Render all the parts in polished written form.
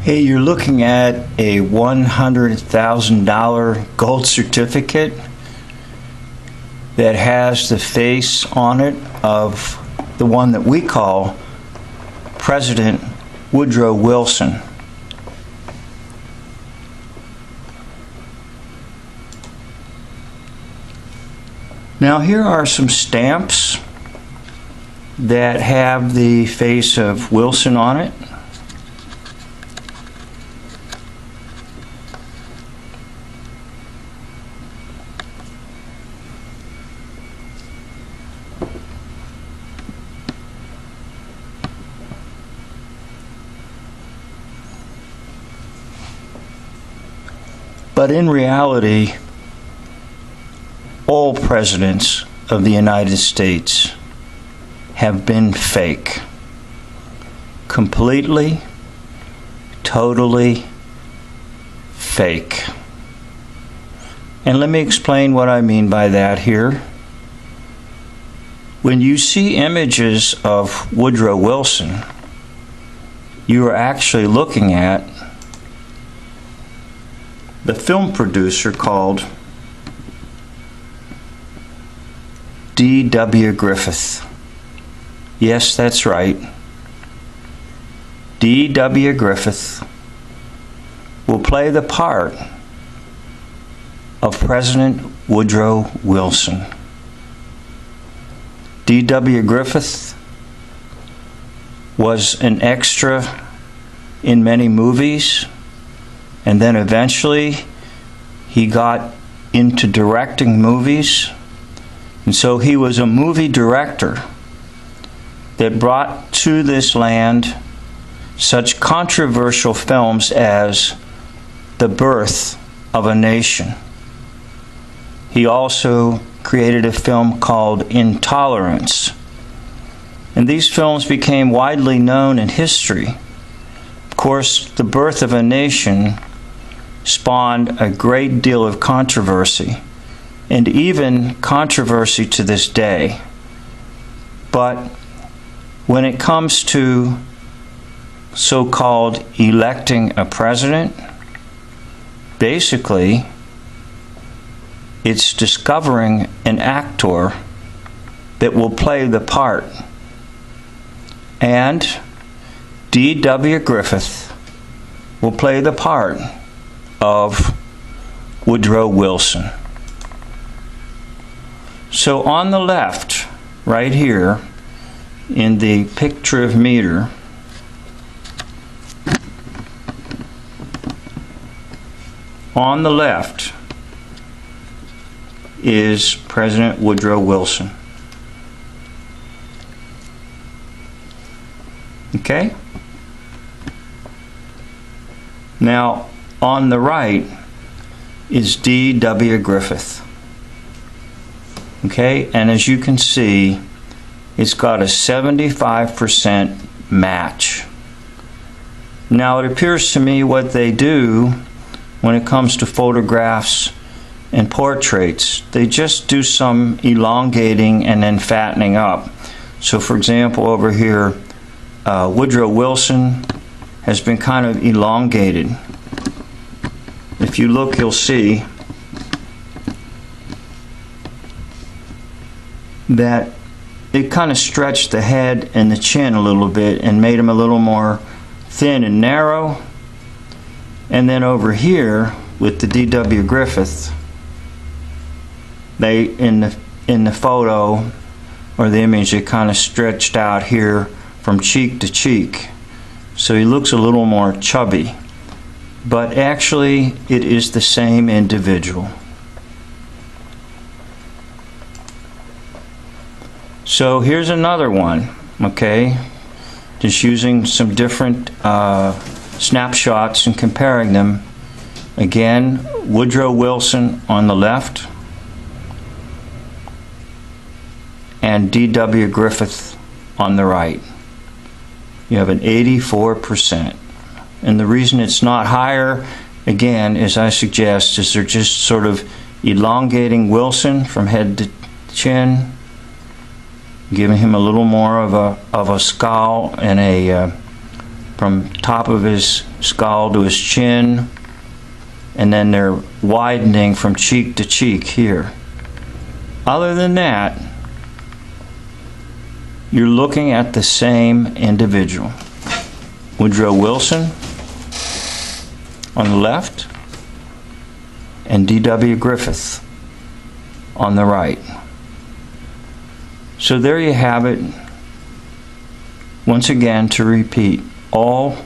Hey, you're looking at a $100,000 gold certificate that has the face on it of the one that we call President Woodrow Wilson. Now here are some stamps that have the face of Wilson on it. But in reality, all presidents of the United States have been fake. Completely, totally fake. And let me explain what I mean by that here. When you see images of Woodrow Wilson, you are actually looking at the film producer called D.W. Griffith. Yes, that's right. D.W. Griffith will play the part of President Woodrow Wilson. D.W. Griffith was an extra in many movies, and then eventually he got into directing movies. And so he was a movie director that brought to this land such controversial films as The Birth of a Nation. He also created a film called Intolerance. And these films became widely known in history. Of course, The Birth of a Nation spawned a great deal of controversy, and even controversy to this day. But when it comes to so-called electing a president, basically it's discovering an actor that will play the part. And D.W. Griffith will play the part of Woodrow Wilson. So on the left, right here, in the picture of meter, on the left is President Woodrow Wilson. Okay? Now, on the right is D.W. Griffith. Okay, and as you can see, it's got a 75% match. Now, it appears to me what they do when it comes to photographs and portraits, they just do some elongating and then fattening up. So, for example, over here, Woodrow Wilson has been kind of elongated. If you look, you'll see that it kind of stretched the head and the chin a little bit and made him a little more thin and narrow. And then over here with the D.W. Griffith, they in the photo or the image, it kind of stretched out here from cheek to cheek, so he looks a little more chubby. But actually, it is the same individual. So here's another one, okay? Just using some different snapshots and comparing them. Again, Woodrow Wilson on the left and D.W. Griffith on the right. You have an 84%. And the reason it's not higher, again, as I suggest, is they're just sort of elongating Wilson from head to chin, giving him a little more of a scowl and a from top of his skull to his chin, and then they're widening from cheek to cheek here. Other than that, you're looking at the same individual. Woodrow Wilson on the left, and D.W. Griffith on the right. So there you have it. Once again, to repeat, all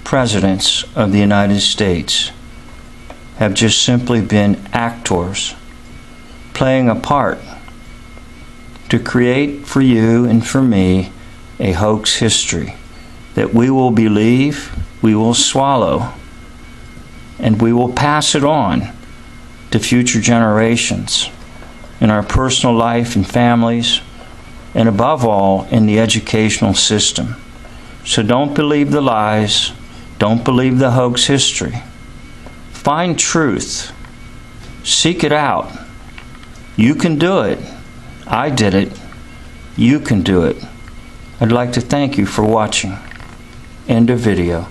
presidents of the United States have just simply been actors playing a part to create for you and for me a hoax history that we will believe, we will swallow, and we will pass it on to future generations in our personal life and families, and above all, in the educational system. So don't believe the lies, don't believe the hoax history. Find truth, seek it out. You can do it. I did it. You can do it. I'd like to thank you for watching. End of video.